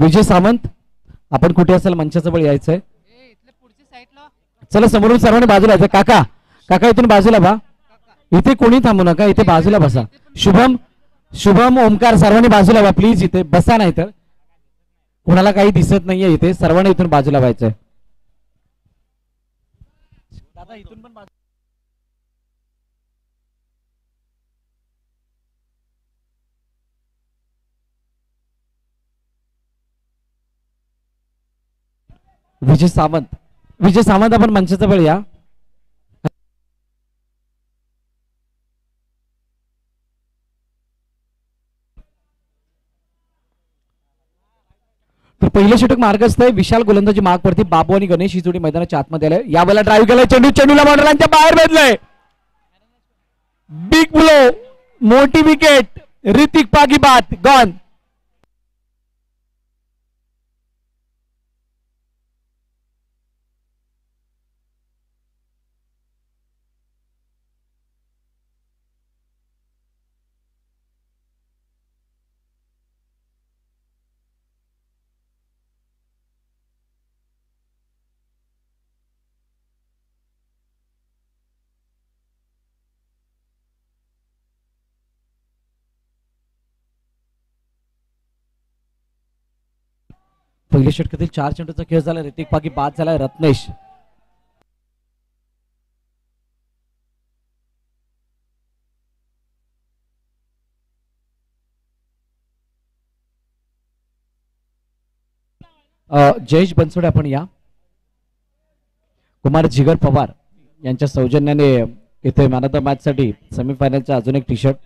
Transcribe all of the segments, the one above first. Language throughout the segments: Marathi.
विजय सामंत, आपण कुठे असाल मंचाजवळ यायचंय. चला समोरून सर्वांनी बाजूला यायचं. काका काका इथून बाजूला बा. इथे कोणी थांबू नका, इथे बाजूला बसा. शुभम शुभम ओमकार सर्वांनी बाजूला बा प्लीज. इथे बसा, नाही तर कोणाला काही दिसत नाहीये. इथे सर्वांनी इथून बाजूला व्हायचंय. दादा इथून पण विजय सामंत, विजय सामंत आपण मंचाचा वेळ या. तर पहिले षटक मार्गस्थ आहे. विशाल गोलंदाजी माग पडते. बाबू आणि गणेश ही जोडी मैदानाच्या आतमध्ये आले. या वेळेला ड्राईव्ह केलाय चेंडू, चेंडूला बॉर्डरलाईनच्या बाहेर भेटलंय. बिग ब्लो, मोठी विकेट. ऋतिक पागी बाद गॉन. पहिल्या षटकातील 4 चेंडूचा खेळ झाला. ऋतिक पागी बाद झालाय. रत्नेश जयेश बनसोडे आपण या. कुमार जिगर पवार यांच्या सौजन्याने इथे मॅन ऑफ द मॅच साठी सेमीफायनलचा अजून एक टी शर्ट.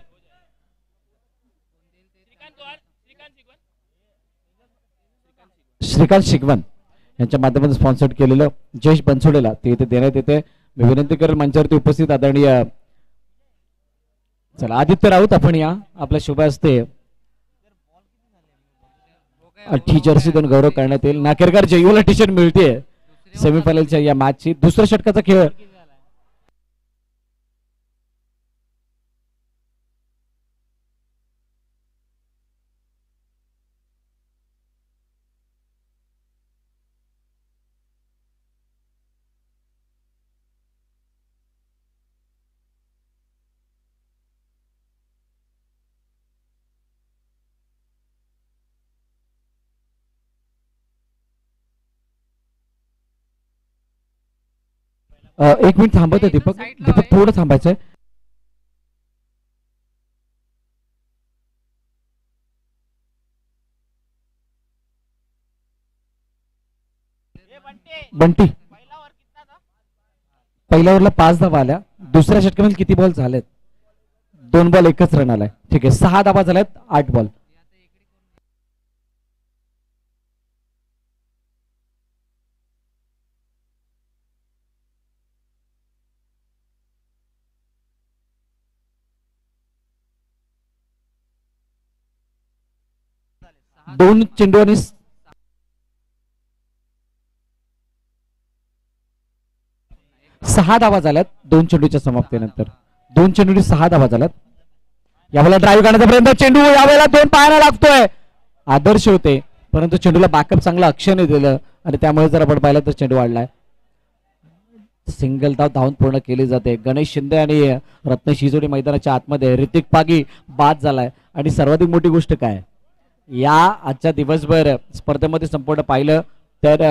श्रीकांत शिगवन यांच्या माध्यमातून स्पॉन्सर्ड केलेलं जयेश बनसोडेला ते इथे देण्यात येते. मी विनंती करेल मंचावरती उपस्थित आदरणीय चला आदित्य राऊत आपण या. आपल्या शुभ हस्ते 8 जर्सी दोन गौरव करण्यात येईल. नाकेरकर जयूला टी शर्ट मिळते सेमीफायनलच्या या मॅचची. दुसऱ्या षटकाचा खेळ एक मिनिट थांबत आहे दीपक. दीपक थोडं थांबायचंय. बंटी पहिल्या ओव्हरला 5 धावा आल्या. दुसऱ्या षटकामध्ये किती बॉल झालेत? 2 बॉल 1च रन आलाय. ठीक आहे 6 धावा झाल्यात 8 बॉल. दोन चेंडू आणि 6 धावा झाल्यात 2 चेंडूच्या समाप्तीनंतर. 2 चेंडूनी 6 धावा झाल्यात. यावेळेला ड्राईव्ह करण्याचा प्रयत्न. चेंडू यावेळेला 2 पायाला लागतोय. आदर्श होते परंतु चेंडूला बॅकअप चांगला अक्षयने दिलं आणि त्यामुळे जर आपण पाहिलं तर चेंडू वाढलाय. सिंगल धाव धावून पूर्ण केली जाते. गणेश शिंदे आणि रत्नेश ही जोडी मैदानाच्या आतमध्ये. ऋतिक पागी बाद झालाय. आणि सर्वाधिक मोठी गोष्ट काय या आजच्या दिवसभर स्पर्धेमध्ये संपूर्ण पाहिलं तर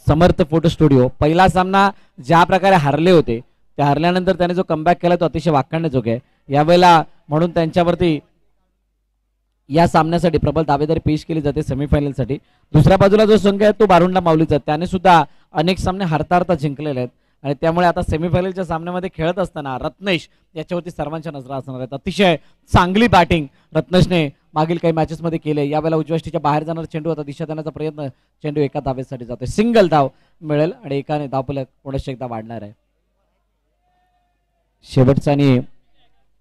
समर्थ फोटो स्टुडिओ पहिला सामना ज्या प्रकारे हारले होते त्या हरल्यानंतर त्याने जो कमबॅक केला तो अतिशय वाखाणण्याजोगे आहे. यावेळेला म्हणून त्यांच्यावरती या सामन्यासाठी प्रबल दावेदारी पेश केली जाते सेमीफायनलसाठी. दुसऱ्या बाजूला जो संघ आहे तो बारुंडा माऊलीचा. त्याने सुद्धा अनेक सामने हारता हारता जिंकलेले आहेत आणि त्यामुळे आता सेमीफायनलच्या सामन्यामध्ये खेळत असताना रत्नेश याच्यावरती सर्वांच्या नजरा असणार आहेत. अतिशय चांगली बॅटिंग रत्नेशने मागील काही मॅचेस मध्ये केले. यावेळेला उजव्या ष्टीच्या बाहेर जाणारा चेंडू आता दिशा देण्याचा प्रयत्न. चेंडू एका धावेसाठी जातोय. सिंगल धाव मिळेल आणि एकाने धावफलक पुनश्च एकदा वाढणार आहे. शेवटचा आणि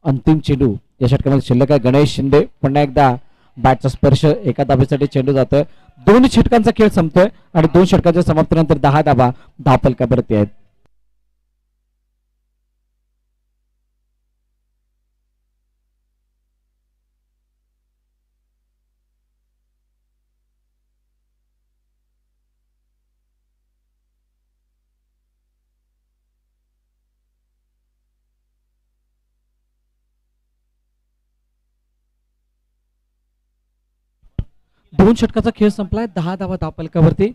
अंतिम चेंडू या षटकामध्ये शिल्लक आहे. गणेश शिंदे पुन्हा एकदा बॅटचा स्पर्श. एका धावेसाठी चेंडू जातोय. 2 षटकांचा खेळ संपतोय आणि 2 षटकांच्या समाप्तीनंतर 10 धावा धावफलकावरती आहेत. 2 षटकाचा खेळ संपलाय. 10 धावा धावफलकावरती.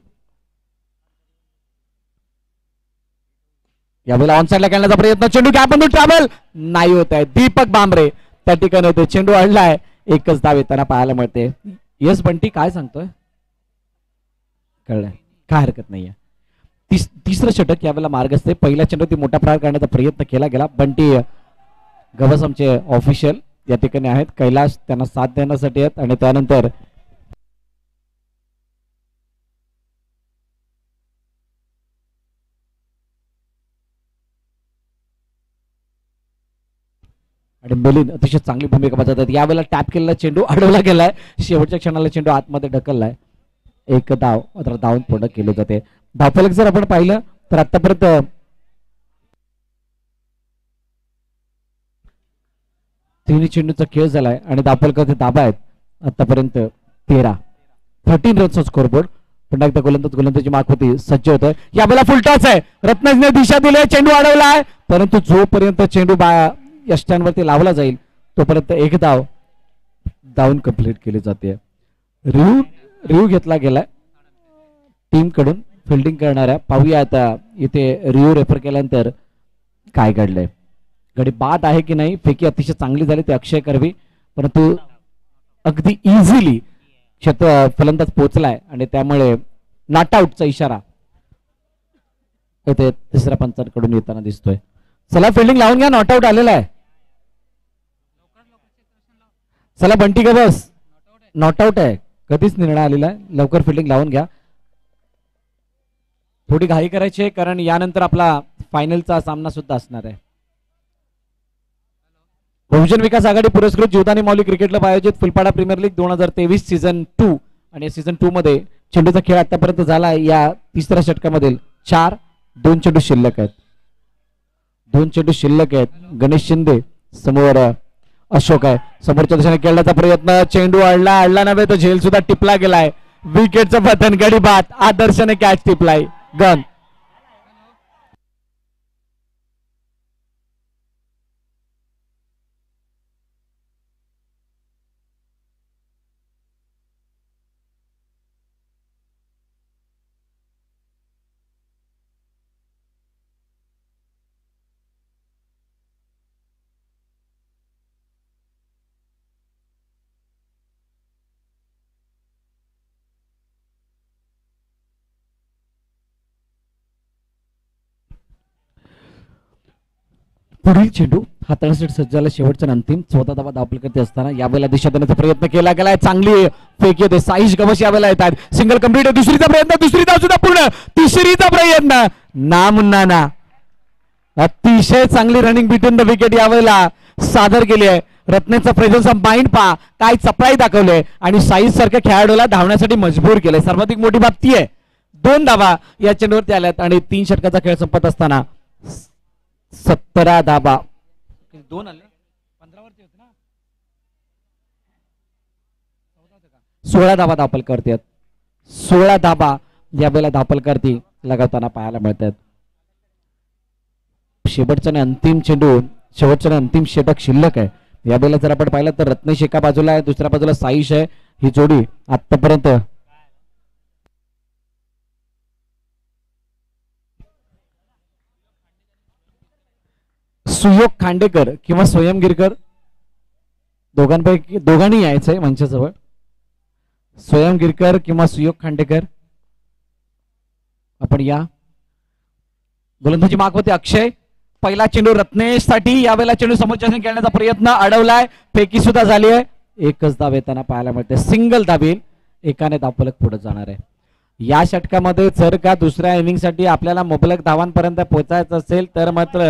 यावेळेला ऑनसाइडला खेळण्याचा प्रयत्न. चेंडू गॅपमधून ट्रॅव्हल नाही होत आहे. दीपक बांबरे त्या ठिकाणी होते. चेंडू अडलाय. एकच धाव येताना पाहायला मिळते. यस बंटी काय सांगतोय? कळलंय, काय हरकत नाहीये. तिसरं षटक यावेळेला मार्ग असते. पहिल्या चेंडूवरती मोठा प्रहार करण्याचा प्रयत्न केला गेला. बंटी गवस आमचे ऑफिशियल या ठिकाणी आहेत. कैलास त्यांना साथ देण्यासाठी आहेत. आणि त्यानंतर आणि मिलिंद अतिशय चांगली भूमिका बजावतात. यावेळेला टॅप केलेला चेंडू अडवला गेलाय. शेवटच्या क्षणाला चेंडू आतमध्ये ढकललाय. एक धाव मात्र धावून पूर्ण केले जाते. धावफलक जर आपण पाहिलं तर आतापर्यंत तिन्ही चेंडूचा खेळ झालाय आणि धावफलकाचे धाबा आहेत आतापर्यंत 13 रनचा स्कोरबोर्ड. पुन्हा एकदा गोलंदाजी मार्क होती सज्ज होतोय. यावेळेला फुलटॉस आहे. रत्नाजने दिशा दिली. चेंडू अडवलाय परंतु जोपर्यंत चेंडू यष्ट्यांवरती लावला जाईल तोपर्यंत एक धाव धावून कंप्लीट केली जाते. रिव्ह्यू घेतला गेलाय टीम कडून फिल्डिंग करणाऱ्या. पाहूया आता इथे रिव्ह्यू रेफर केल्यानंतर काय घडलंय. गडी बाद आहे की नाही. फेकी अतिशय चांगली झाली ते अक्षय करवी परंतु अगदी इझिली फलंदाज पोहोचलाय आणि त्यामुळे नॉट आउटचा इशारा इथे तिसऱ्या पंचांकडून येताना दिसतोय. चला फिल्डिंग लावून घ्या. नॉट आउट आलेला आहे. चला बंटी का बस नॉट आउट आहे. कधीच निर्णय आलेला आहे. लवकर फिल्डिंग लावून घ्या. थोडी घाई करायची आहे कारण यानंतर आपला फायनलचा सामना सुद्धा असणार आहे. बहुजन विकास आघाडी पुरस्कृत जीवदानी माऊली क्रिकेट क्लब आयोजित फुलपाडा प्रीमियर लीग 2023 सीझन 2 आणि सीझन 2 मध्ये चेंडूचा खेळ आतापर्यंत झाला. या तिसऱ्या षटकामधील 2 चेंडू शिल्लक आहेत. 2 चेंडू शिल्लक आहेत. गणेश शिंदे समोर अशोक आहे. समोरच्या दिशेने खेळण्याचा प्रयत्न. चेंडू अडला नव्हे तर झेल सुद्धा टिपला गेलाय. विकेटचं पतन. गडी बाद. आदर्शने कॅच टिपलाय. गन पुढील चेंडू हाताळण्यासाठी सज्ज झाला. शेवटचा अंतिम 14 धावा धावफलकावरती असताना यावेळेला दिशा देण्याचा प्रयत्न केला गेलाय. चांगली फेक येते. साईश गवस यावेळेला येतात. Single complete. दुसरीचा प्रयत्न. दुसरी धाव सुद्धा पूर्ण. तिसरीचा प्रयत्न ना मुन्ना ना. अतिशय चांगली रनिंग बिटवीन द विकेट यावेळेला सादर केली आहे. रत्नेचा प्रेझेन्स ऑफ माइंड पहा काय चपळाई दाखवले आणि साईश सारख्या खेळाडूला धावण्यासाठी मजबूर केले. सर्वाधिक मोठी बाब ती आहे. 2 धावा या चेंडूवरती आल्यात आणि 3 षटकाचा खेळ संपत असताना 17 धावा. 2 आले 15 वरती होते ना. 16 धावा धावफलकावरती आहेत. 16 धावा यावेळेला धावफलकावरती लगावताना पाहायला मिळतात. शेवटचा अंतिम चेंडू. शेवटचा अंतिम षटक शिल्लक आहे. यावेळेला जर आपण पाहिलं तर रत्नेश एका बाजूला आहे. दुसऱ्या बाजूला साईश आहे. ही जोडी आतापर्यंत सुयोग खांडेकर किंवा स्वयं गिरकर दोघांपैकी दोघांनी यायचंय मंचाजवळ. स्वयं गिरकर किंवा सुयोग खांडेकर आपण या. गोलंदाजी मार्क होते अक्षय. पहिला चेंडू रत्नेश साठी. यावेळेला चेंडू समोरच्या खेळण्याचा प्रयत्न अडवलाय. फेकी सुद्धा झाली आहे. एकच धाव येताना पाहायला मिळते. सिंगल धाबील. एकाने धावफलक पुढे जाणार आहे. या षटकामध्ये जर का दुसऱ्या इनिंग साठी आपल्याला मुबलक धावांपर्यंत पोहोचायचं असेल तर मात्र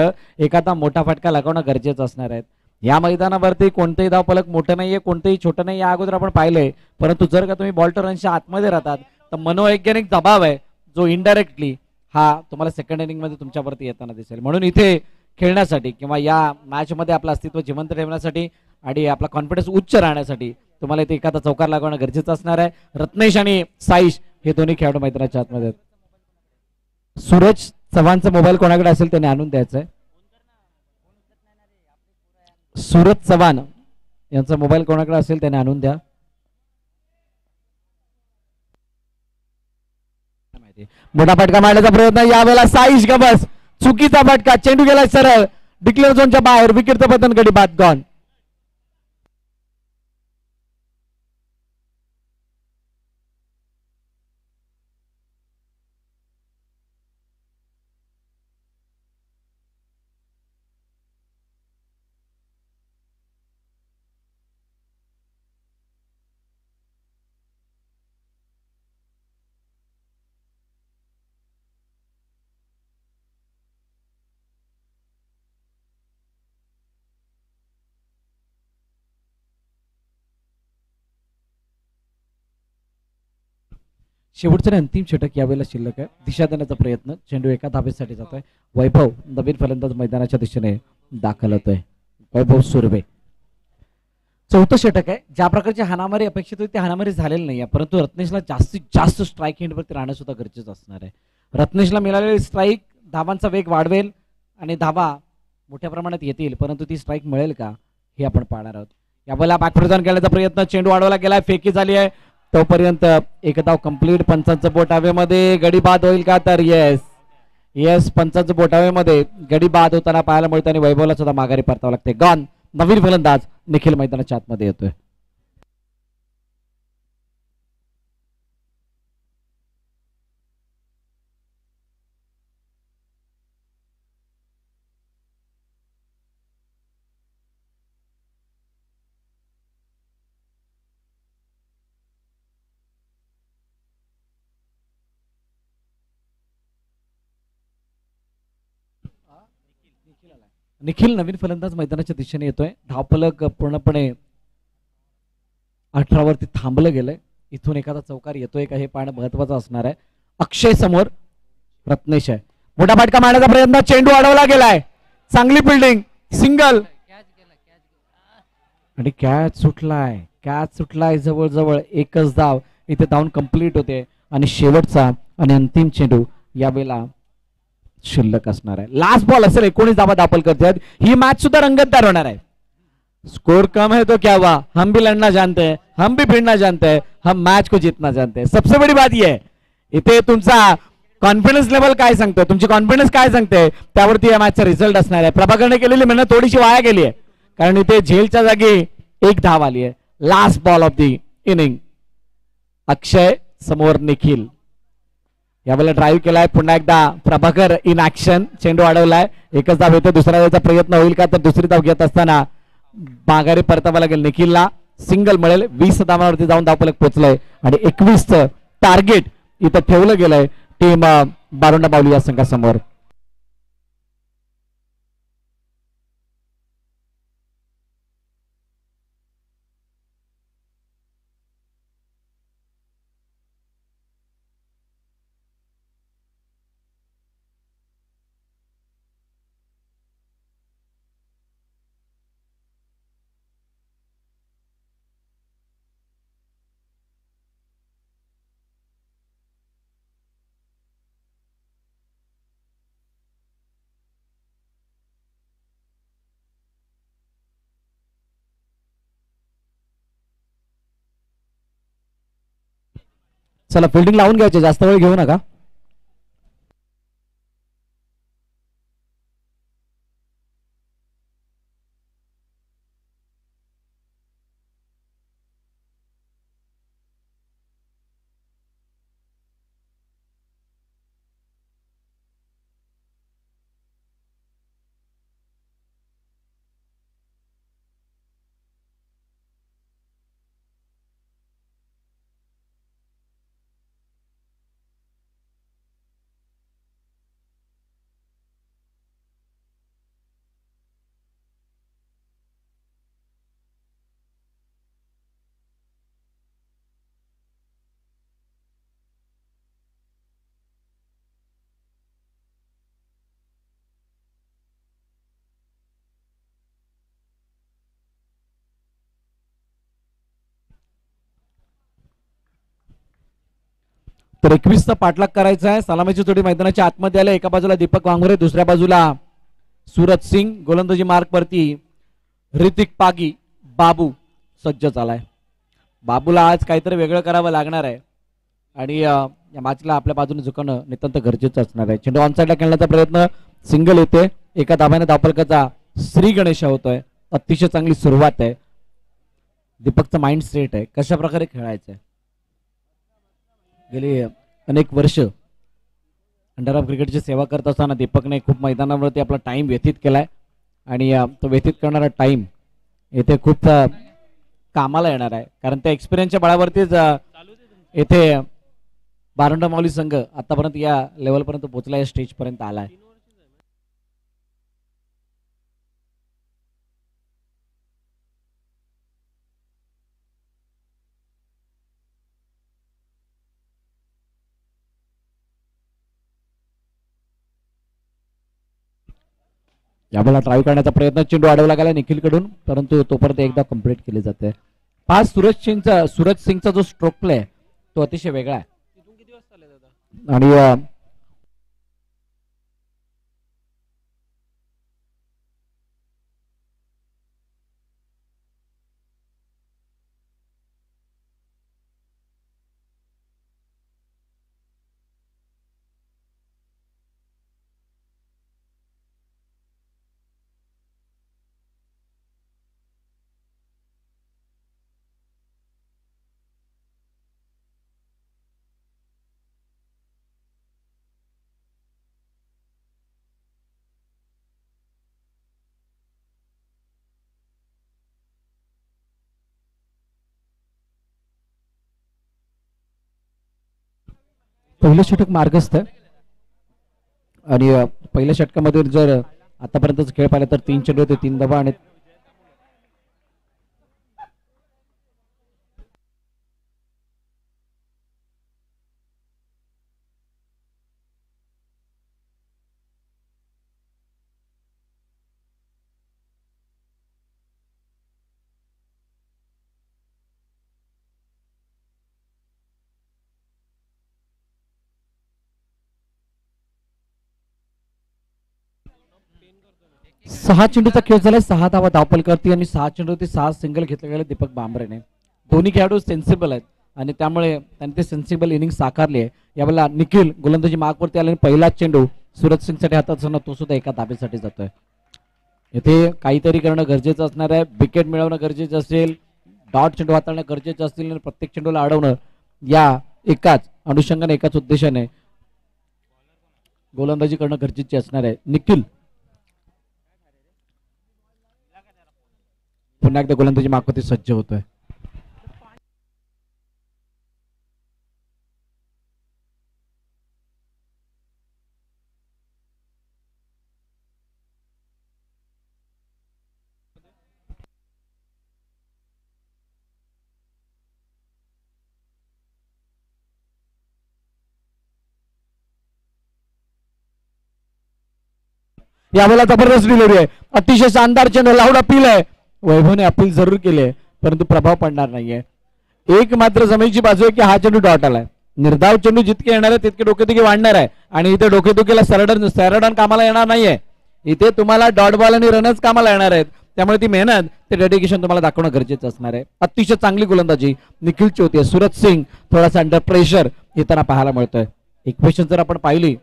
एखादा मोठा फटका लगावणं गरजेचं असणार आहे. या मैदानावरती कोणतेही धावफलक मोठं नाहीये कोणतेही छोटं नाही. या अगोदर आपण पाहिलंय. परंतु जर का तुम्ही बॉल टू रनच्या आतमध्ये राहतात तर मनोवैज्ञानिक दबाव आहे जो इनडायरेक्टली हा तुम्हाला सेकंड इनिंग मध्ये तुमच्यावरती येताना दिसेल. म्हणून इथे खेळण्यासाठी किंवा या मॅच मध्ये आपलं अस्तित्व जिवंत ठेवण्यासाठी आणि आपला कॉन्फिडन्स उच्च राहण्यासाठी तुम्हाला इथे एखादा चौकार लागवणं गरजेचं असणार आहे. रत्नेश आणि साईश हे दोन्ही खेळाडू मैदानाच्या आतमध्ये. सूरज चव्हाणचा मोबाईल कोणाकडे असेल त्याने आणून द्यायचा आहे. सूरज चव्हाण यांचा मोबाईल कोणाकडे असेल त्याने आणून द्या. मोठा फटका मारण्याचा प्रयत्न, यावेळेला साईश गबस, चुकीचा फटका, चेंडू गेला सरळ डिक्लेअर झोनच्या बाहेर, विकेटचं पतन, गडी बाद गॉन. शेवटचं अंतिम षटक यावेळेला शिल्लक आहे. दिशा देण्याचा प्रयत्न, चेंडू एका धाबेसाठी जातोय. वैभव नवीन फलंदाज मैदानाच्या दिशेने दाखल होतोय. वैभव सुर्वे. चौथं षटक आहे. ज्या प्रकारची हाणामारी अपेक्षित होती ती हाणामारी झालेली नाही आहे, परंतु रत्नेशला जास्तीत जास्त स्ट्राईक एंडवरती राहणं सुद्धा गरजेचं असणार आहे. रत्नेशला मिळालेली स्ट्राईक धावांचा वेग वाढवेल आणि धावा मोठ्या प्रमाणात येतील, परंतु ती स्ट्राईक मिळेल का हे आपण पाहणार आहोत. यावेळेला बॅकफुटन केल्याचा प्रयत्न, चेंडू वाढवला गेलाय, फेकी झाली आहे, तोपर्यंत एक धाव कंप्लीट. पंचांचं बोट हवेमध्ये, गडी बाद होईल का, तर येस येस, पंचांचं बोट हवेमध्ये, गडी बाद होताना पाहायला मिळतं आणि वैभवला सुद्धा माघारी परतावं लागते. गॉन. नवीन फलंदाज निखिल मैदानाच्या आतमध्ये येतोय. निखिल नवीन फलंदाज मैदानाच्या दिशेने येतोय. धावफलक पूर्णपणे 18 वरती थांबलं गेलंय. इथून एखादा चौकार येतोय का हे पाहणं महत्वाचं असणार आहे. अक्षय समोर, रत्नेश आहे. मोठा फटका मारण्याचा प्रयत्न, चेंडू अडवला गेलाय, चांगली फिल्डिंग, सिंगल आणि कॅच सुटलाय जवळजवळ एकच धाव. इथे धावून कंप्लीट होते आणि शेवटचा आणि अंतिम चेंडू यावेळेला शिल्लक असणार आहे. लास्ट बॉल असेल, 19 धावा दाखल करतात. ही मॅच सुद्धा रंगतदार होणार आहे. स्कोर कम है तो क्या हुआ, हम भी लड़ना जानते हैं, हम भी भिड़ना जानते हैं, हम मैच को जीतना जानते हैं. सबसे बड़ी बात ये है, इथे तुमचा कॉन्फिडन्स लेवल काय सांगतोय, तुमची कॉन्फिडन्स काय सांगते त्यावरती या मॅचचा रिझल्ट असणार आहे. प्रभाकरने केलेली मेहनत थोडीशी वाया गेली आहे, कारण इथे झेलच्या जागी एक धाव आली आहे. Last ball of the inning. Akshay समोर निखिल. यावेळेला ड्राईव्ह केलाय, पुन्हा एकदा प्रभाकर इन ऍक्शन, चेंडू अडवलाय, एकच धाव येतो. दुसऱ्या धावचा प्रयत्न होईल का, तर दुसरी धाव घेत असताना माघारी परतावा लागेल निखिलला. सिंगल मिळेल. 20 धावांवरती जाऊन धावफलक पोहोचलंय आणि 21चं टार्गेट इथं ठेवलं गेलंय टीम बारोंडा बावली या संघासमोर. चला फिल्डिंग लावून घ्यायचे, जास्त वेळ घेऊ नका. तर 21चा पाठलाग करायचा आहे. सलामीची जोडी मैदानाच्या आतमध्ये आले. एका बाजूला दीपक वांगरे, दुसऱ्या बाजूला सूरज सिंग. गोलंदाजी मार्क वरती ऋतिक पागी. बाबू सज्ज झालाय. बाबूला आज काहीतरी वेगळं करावं लागणार आहे. आणि या मॅचला आपल्या बाजूने झुकवणं नितांत गरजेचं असणार आहे. चेंडू ऑनसाईडला खेळण्याचा प्रयत्न, सिंगल येते. एका धाब्याने धावफलकाचा श्री गणेश होतोय. अतिशय चांगली सुरुवात आहे. दीपकचं माइंड सेट आहे कशा प्रकारे खेळायचं आहे. गेली अनेक वर्ष अंडर ऑफ क्रिकेटची सेवा करत असताना दीपकने खूप मैदानावरती आपला टाइम व्यतीत केलाय आणि तो व्यतीत करणारा टाइम येथे खूप कामाला येणार आहे. कारण त्या एक्सपिरियन्सच्या बळावरतीच येथे बारंडा माऊली संघ आतापर्यंत या लेवलपर्यंत पोहोचला, या स्टेजपर्यंत आलाय. यावेळेला ड्राईव्ह करण्याचा प्रयत्न, चेंडू अडवला गेला निखिलकडून, परंतु तोपर्यंत एकदा कंप्लीट केले जाते. पाच सूरज सिंगचा जो स्ट्रोक प्ले तो अतिशय वेगळा आहे. आणि पहिलं षटक मार्गस्थ आणि पहिल्या षटकामध्ये जर आतापर्यंत खेळ पाहिला तर 3 चेंडू होते, 3 धावा आणि सहा चेंडूचा खेळ झाला, 6 धावा धावफलकावरती आणि 6 चेंडूवरती 6 सिंगल घेतले गेले दीपक बांबरेने. दोन्ही खेळाडू सेन्सिबल आहेत आणि त्यामुळे त्यांनी ते सेन्सिबल इनिंग साकारली आहे. यावेळेला निखिल गोलंदाजी मार्कवरती आले, पहिला चेंडू सूरज सिंगसाठी हातात असताना तो सुद्धा एका धाब्यासाठी जातोय. इथे काहीतरी करणं गरजेचं असणार आहे. विकेट मिळवणं गरजेचं असेल, डॉट चेंडू हाताळणं गरजेचं असतील आणि प्रत्येक चेंडूला अडवणं या एकाच अनुषंगाने एकाच उद्देशाने गोलंदाजी करणं गरजेची असणार आहे. निखिल पुन्हा एकदा गोलंदाजी मार्कवरती सज्ज होतोय. यावेळेला जबरदस्त डिलिव्हरी आहे, अतिशय शानदार चेंडू, लाऊड अपील आहे. वैभवने अपील जरूर केले परंतु प्रभाव पडणार नाहीये. एक मात्र जमेची बाजू आहे की हा चेंडू डॉट आलाय. निर्धाव चेंडू जितके येणार आहे तितके डोकेदुखी वाढणार आहे आणि इथे डोकेदुखीला सरडन कामाला येणार नाहीये. इथे तुम्हाला डॉट बॉल आणि रनच कामाला येणार आहेत. त्यामुळे ती मेहनत, ते डेडिकेशन तुम्हाला दाखवणं गरजेचं असणार आहे. अतिशय चांगली गोलंदाजी निखिलची होती. सूरज सिंग थोडासा अंडर प्रेशर येताना पाहायला मिळतोय. इक्वेशन जर आपण पाहिली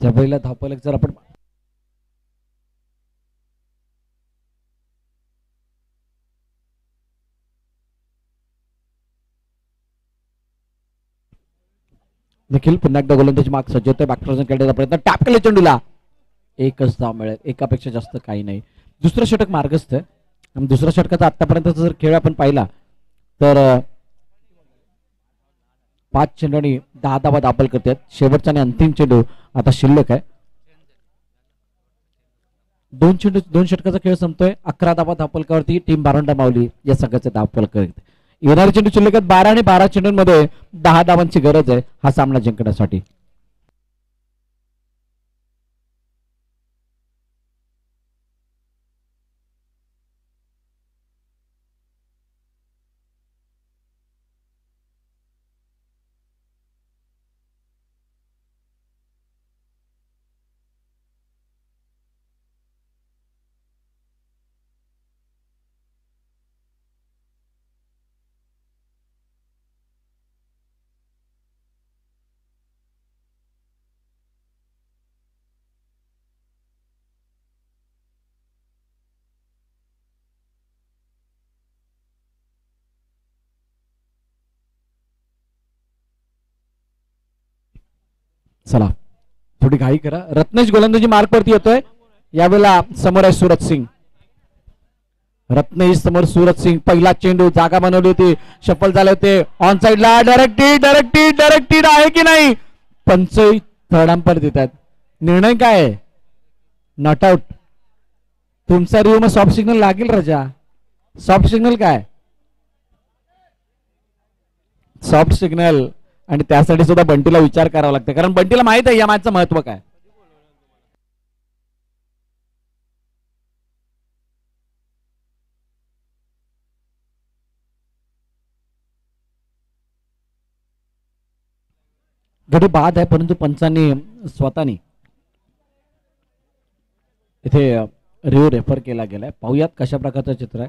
त्या पहिल्या धावफलक जर आपण निखिल पुन्हा एकदा गोलंदाजी मार्क सज्ज होतोय. बॅकटर्न खेळण्याचा प्रयत्न, टॅप केले चेंडूला, एकच धाव मिळेल, एकापेक्षा जास्त काही नाही. दुसरं षटक मार्गस्थ आहे. दुसऱ्या षटकाचा आतापर्यंतचा जर खेळ आपण पाहिला तर 5 चेंडू आणि 10 धावा दाखल करतात. शेवटचा आणि अंतिम चेंडू आता शिल्लक आहे. 2 षटकाचा खेळ संपतोय. 11 धावा धावफलकावरती टीम बारंडा माऊली या संघाचे धावफलक आहेत. येणारे चेंडू शिल्लक आहेत 12 आणि 12 चेंडूंमध्ये 10 धावांची गरज आहे हा सामना जिंकण्यासाठी. चला थोडी घाई करा. रत्नेश गोलंदाजी मार्क वरती येतोय. यावेळेला समोर आहे सूरज सिंग. रत्नेश समोर सूरज सिंग. पहिला चेंडू जागा बनवली होती. शफल झाले होते ऑन साइडला. डायरेक्टेड आहे की नाही. पंच थर्ड अंपायर देतात. निर्णय काय आहे. Not out. तुमचा रिव्ह्यू मग सॉफ्ट सिग्नल लागेल राजा. सॉफ्ट सिग्नल काय. Soft signal. आणि त्यासाठी सुद्धा बंटीला विचार करावा लागतो कारण बंटीला माहित आहे या मॅचचं महत्व काय. गडी बाद आहे परंतु पंचांनी स्वतःनी इथे रिव्ह्यू रेफर केला गेलाय. पाहूयात कशा प्रकारचं चित्र आहे.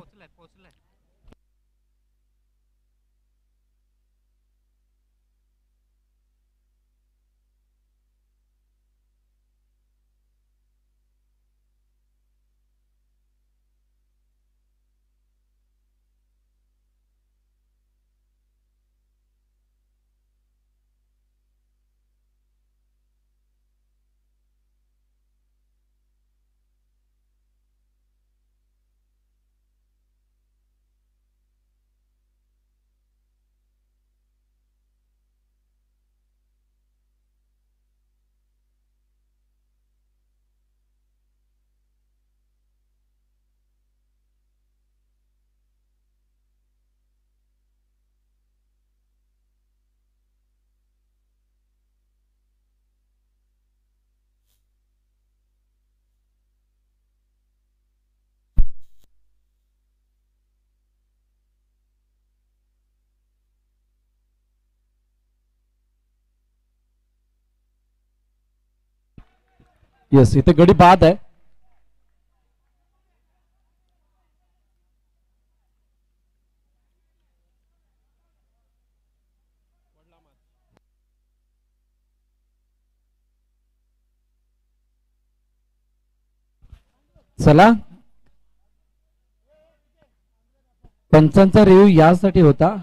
येस इथे गडी बाद आहे. चला पंचांचा रिव्ह्यू यासाठी होता.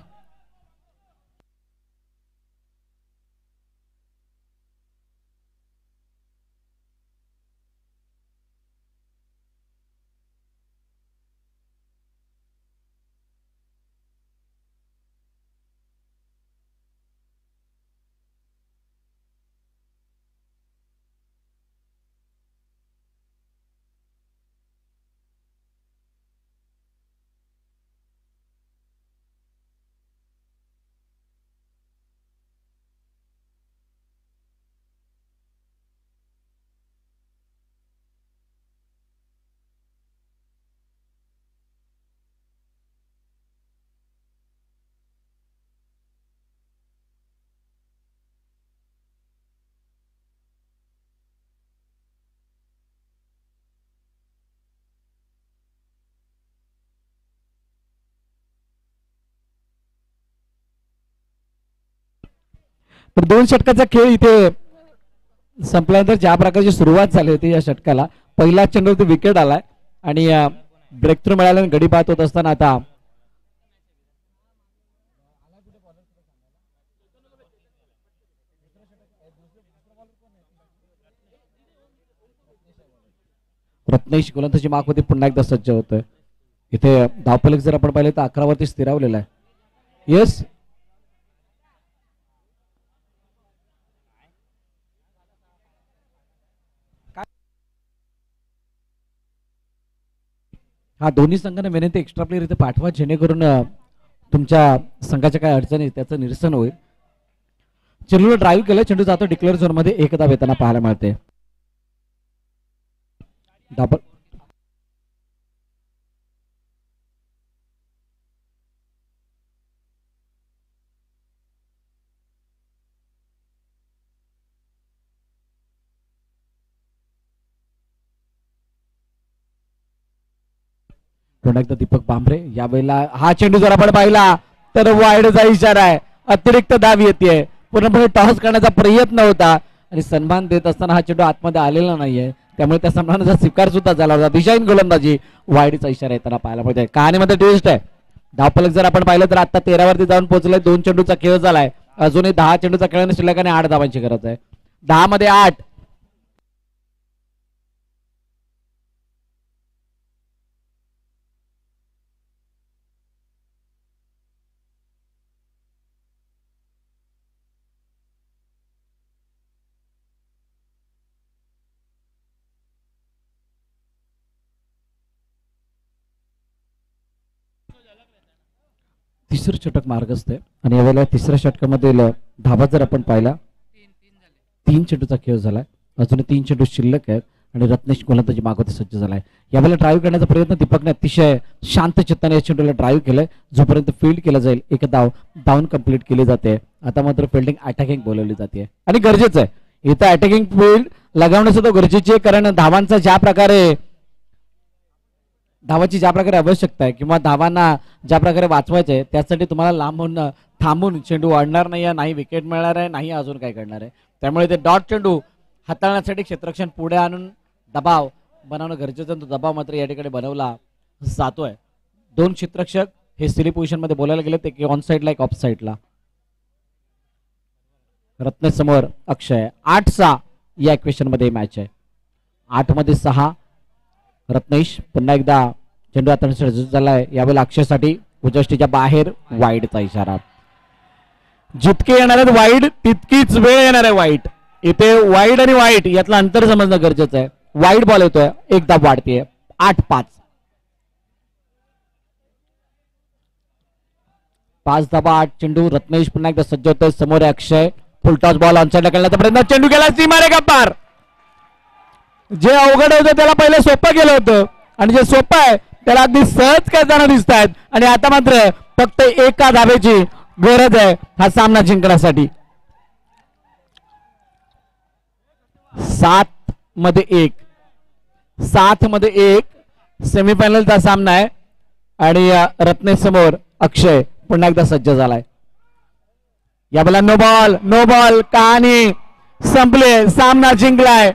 तर दोन षटकाचा खेळ इथे संपल्यानंतर ज्या प्रकारची सुरुवात झाली होती या षटकाला. पहिला चेंडूवरती विकेट आलाय आणि ब्रेक थ्रू मिळाल्याने गडी बाद होत असताना आता रत्नेश गोलंदाजी मार्क होती पुन्हा एकदा सज्ज होतोय. इथे धावफलक जर आपण पाहिले तर 11 वरती स्थिरावलेला आहे. येस हा दोन्ही संघांना विनंती एक्स्ट्रा प्लेयर इथे पाठवा जेणेकरून तुमच्या संघाच्या काय अडचणी त्याचं निरसन होईल. चेंडूला ड्राईव्ह केलं. चेंडू जातो डिक्लेअर झोन मध्ये. एकदा येताना पाहायला मिळते. पुन्हा एकदा दीपक बांबरे. यावेळेला हा चेंडू जर आपण पाहिला तर वाईडचा इशारा आहे. अतिरिक्त धाव येते. पूर्णपणे टॉस करण्याचा प्रयत्न होता आणि सन्मान देत असताना हा चेंडू आतमध्ये आलेला नाहीये त्यामुळे त्या सन्मानाचा स्वीकार सुद्धा झाला होता. दिशाहीन गोलंदाजी वाईडचा इशारा येताना पाहायला मिळतोय. कहाणीमध्ये ट्विस्ट आहे. धावफलक जर आपण पाहिलं तर आता 13 वरती जाऊन पोहोचलाय. 2 चेंडूचा खेळ झालाय. अजूनही 10 चेंडूचा खेळ शिल्लक आणि 8 धावांची गरज आहे. 10 मध्ये 8. तिसरं षटक मार्गस्थ आहे आणि यावेळेला तिसऱ्या षटकामधील धाबा जर आपण पाहिला 3 चेंडूचा खेळ झालाय. अजून 3 चेंडू शिल्लक आहेत आणि रत्नेश गोलंदाजी मागवते सज्ज झालाय. यावेळेला ड्राईव्ह करण्याचा प्रयत्न दीपकने अतिशय शांत चित्ताने या चेंडूला ड्राईव्ह केलंय. जोपर्यंत फील्ड केलं जाईल एक डाऊन कंप्लीट केली जाते. आता मात्र फिल्डिंग अटॅकिंग बोलवली जाते आणि गरजेचं आहे इथं अटॅकिंग फील्ड लगावणं सुद्धा गरजेची आहे. कारण धावांचा धावाची ज्या प्रकारे आवश्यकता आहे किंवा धावांना ज्या प्रकारे वाचवायचं आहे त्यासाठी तुम्हाला लांबून थांबून चेंडू वाढणार नाही, नाही विकेट मिळणार आहे, नाही अजून काय करणार आहे. त्यामुळे ते डॉट चेंडू हाताळण्यासाठी क्षेत्ररक्षण पुढे आणून दबाव बनवणं गरजेचं. तो दबाव मात्र या ठिकाणी बनवला जातोय. 2 क्षेत्ररक्षक हे सिली पोझिशन मध्ये बोलायला गेले ते ऑन साईडला एक ऑफ साईडला. रत्नेश समोर अक्षय. 8-6 या इक्वेशन मध्ये मॅच आहे. 8 मध्ये 6. रत्नेश पुन्हा एकदा चेंडू आता झालाय. यावेळेला अक्षयसाठी उजष्टीच्या बाहेर वाईडचा इशारा. जितके येणार आहेत वाईड तितकीच वेळ येणार आहे वाईट. इथे वाईड आणि वाईट यातलं अंतर समजणं गरजेचं आहे. वाईड बॉल येतोय एक धाव वाढतीये. 8-5. 5 धाबा 8 चेंडू. रत्नेश पुन्हा एकदा सज्ज होतोय. समोर अक्षय. फुलटॉस बॉल ऑनसाइडला खेळण्याचा प्रयत्न. चेंडू गेला सीमारे गप्पार. जे अवघड होतं त्याला पहिले सोपं केलं होतं आणि जे सोपं आहे त्याला अगदी सहज करताना दिसत आहेत. आणि आता मात्र फक्त एका धाब्याची गरज आहे हा सामना जिंकण्यासाठी. 7 मध्ये 1 सेमीफायनलचा सामना आहे आणि रत्नेश समोर अक्षय पुन्हा एकदा सज्ज झालाय. या बोला नो बॉल कहाणी संपले. सामना जिंकलाय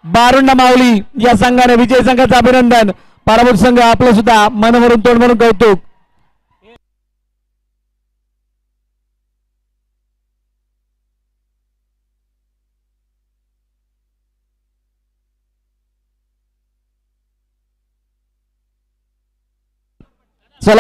बारुंडा माऊली या संघाने. विजय संघाचं अभिनंदन. पराभूत संघ आपलं सुद्धा मन भरून तोंड भरून कौतुक.